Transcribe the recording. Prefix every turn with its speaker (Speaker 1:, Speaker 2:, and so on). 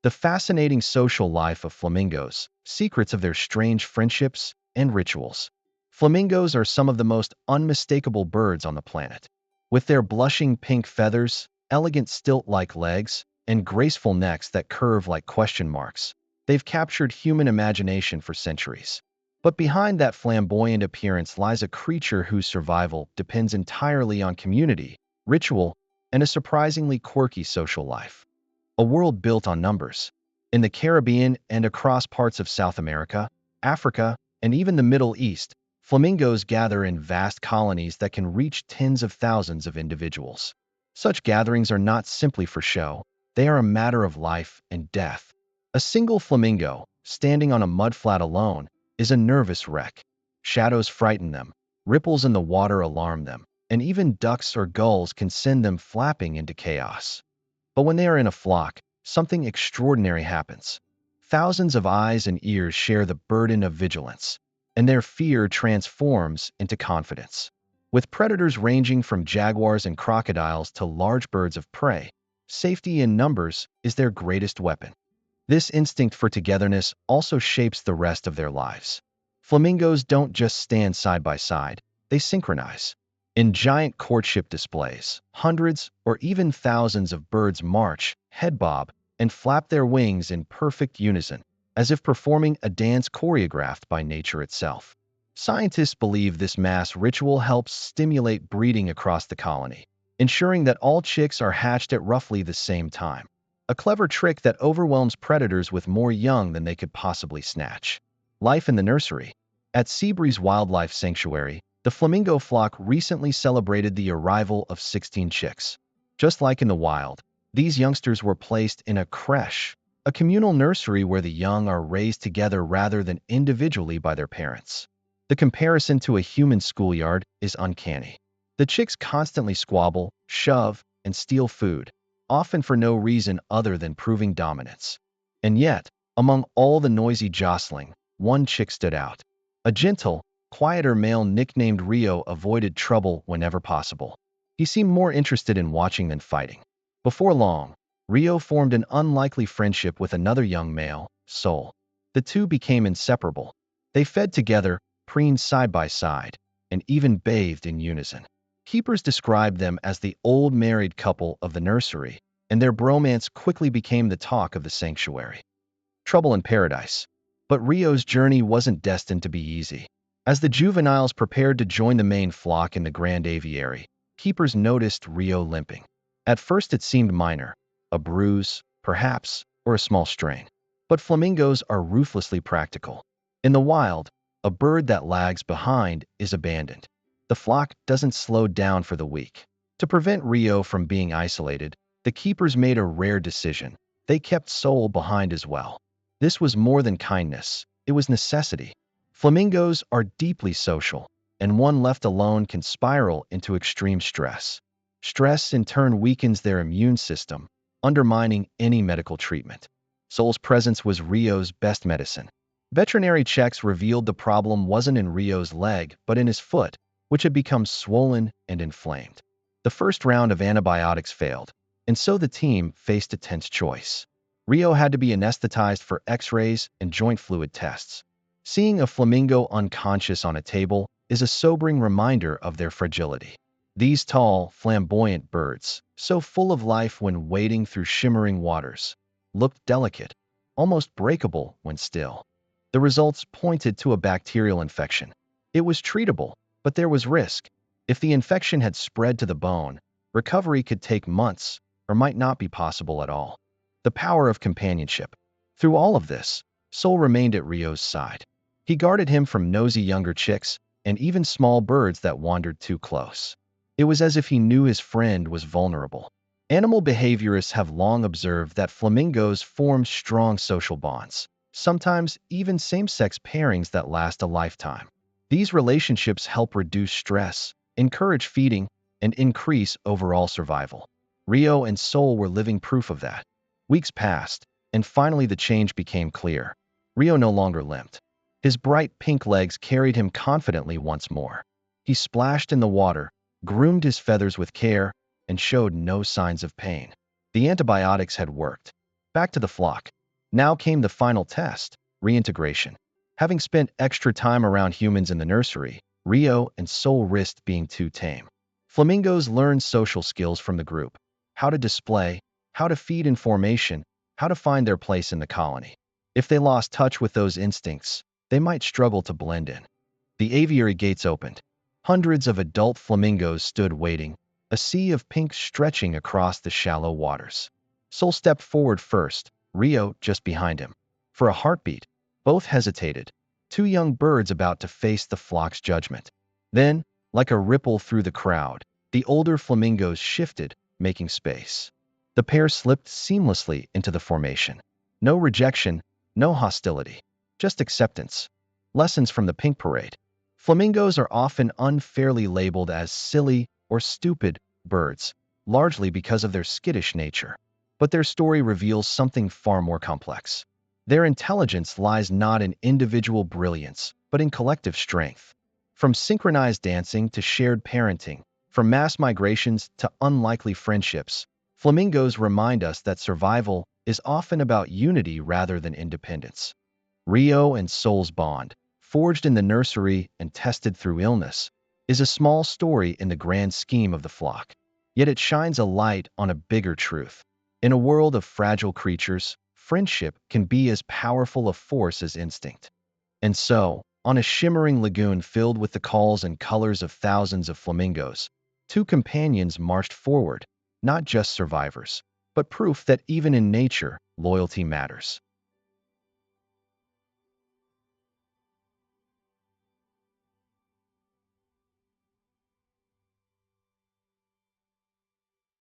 Speaker 1: The fascinating social life of flamingos, secrets of their strange friendships and rituals. Flamingos are some of the most unmistakable birds on the planet. With their blushing pink feathers, elegant stilt-like legs, and graceful necks that curve like question marks, they've captured human imagination for centuries. But behind that flamboyant appearance lies a creature whose survival depends entirely on community, ritual, and a surprisingly quirky social life. A world built on numbers. In the Caribbean and across parts of South America, Africa, and even the Middle East, flamingos gather in vast colonies that can reach tens of thousands of individuals. Such gatherings are not simply for show, they are a matter of life and death. A single flamingo, standing on a mudflat alone, is a nervous wreck. Shadows frighten them, ripples in the water alarm them, and even ducks or gulls can send them flapping into chaos. But when they are in a flock, something extraordinary happens. Thousands of eyes and ears share the burden of vigilance, and their fear transforms into confidence. With predators ranging from jaguars and crocodiles to large birds of prey, safety in numbers is their greatest weapon. This instinct for togetherness also shapes the rest of their lives. Flamingos don't just stand side by side, they synchronize. In giant courtship displays, hundreds or even thousands of birds march, head bob, and flap their wings in perfect unison, as if performing a dance choreographed by nature itself. Scientists believe this mass ritual helps stimulate breeding across the colony, ensuring that all chicks are hatched at roughly the same time. A clever trick that overwhelms predators with more young than they could possibly snatch. Life in the nursery. At Seabreeze Wildlife Sanctuary, the flamingo flock recently celebrated the arrival of 16 chicks. Just like in the wild, these youngsters were placed in a creche, a communal nursery where the young are raised together rather than individually by their parents. The comparison to a human schoolyard is uncanny. The chicks constantly squabble, shove, and steal food, often for no reason other than proving dominance. And yet, among all the noisy jostling, one chick stood out. A gentle, quieter male nicknamed Rio avoided trouble whenever possible. He seemed more interested in watching than fighting. Before long, Rio formed an unlikely friendship with another young male, Sol. The two became inseparable. They fed together, preened side by side, and even bathed in unison. Keepers described them as the old married couple of the nursery, and their bromance quickly became the talk of the sanctuary. Trouble in paradise. But Rio's journey wasn't destined to be easy. As the juveniles prepared to join the main flock in the grand aviary, keepers noticed Rio limping. At first it seemed minor, a bruise, perhaps, or a small strain. But flamingos are ruthlessly practical. In the wild, a bird that lags behind is abandoned. The flock doesn't slow down for the weak. To prevent Rio from being isolated, the keepers made a rare decision. They kept Sol behind as well. This was more than kindness, it was necessity. Flamingos are deeply social, and one left alone can spiral into extreme stress. Stress in turn weakens their immune system, undermining any medical treatment. Sol's presence was Rio's best medicine. Veterinary checks revealed the problem wasn't in Rio's leg but in his foot, which had become swollen and inflamed. The first round of antibiotics failed, and so the team faced a tense choice. Rio had to be anesthetized for x-rays and joint fluid tests. Seeing a flamingo unconscious on a table is a sobering reminder of their fragility. These tall, flamboyant birds, so full of life when wading through shimmering waters, looked delicate, almost breakable when still. The results pointed to a bacterial infection. It was treatable, but there was risk. If the infection had spread to the bone, recovery could take months or might not be possible at all. The power of companionship. Through all of this, Sol remained at Rio's side. He guarded him from nosy younger chicks and even small birds that wandered too close. It was as if he knew his friend was vulnerable. Animal behaviorists have long observed that flamingos form strong social bonds, sometimes even same-sex pairings that last a lifetime. These relationships help reduce stress, encourage feeding, and increase overall survival. Rio and Sol were living proof of that. Weeks passed, and finally the change became clear. Rio no longer limped. His bright pink legs carried him confidently once more. He splashed in the water, groomed his feathers with care, and showed no signs of pain. The antibiotics had worked. Back to the flock. Now came the final test, reintegration. Having spent extra time around humans in the nursery, Rio and Sol risked being too tame. Flamingos learn social skills from the group: how to display, how to feed in formation, how to find their place in the colony. If they lost touch with those instincts, they might struggle to blend in. The aviary gates opened. Hundreds of adult flamingos stood waiting, a sea of pink stretching across the shallow waters. Sol stepped forward first, Rio just behind him. For a heartbeat, both hesitated, two young birds about to face the flock's judgment. Then, like a ripple through the crowd, the older flamingos shifted, making space. The pair slipped seamlessly into the formation. No rejection, no hostility, just acceptance. Lessons from the pink parade. Flamingos are often unfairly labeled as silly or stupid birds, largely because of their skittish nature. But their story reveals something far more complex. Their intelligence lies not in individual brilliance, but in collective strength. From synchronized dancing to shared parenting, from mass migrations to unlikely friendships, flamingos remind us that survival is often about unity rather than independence. Rio and Sol's bond, forged in the nursery and tested through illness, is a small story in the grand scheme of the flock. Yet it shines a light on a bigger truth. In a world of fragile creatures, friendship can be as powerful a force as instinct. And so, on a shimmering lagoon filled with the calls and colors of thousands of flamingos, two companions marched forward, not just survivors, but proof that even in nature, loyalty matters.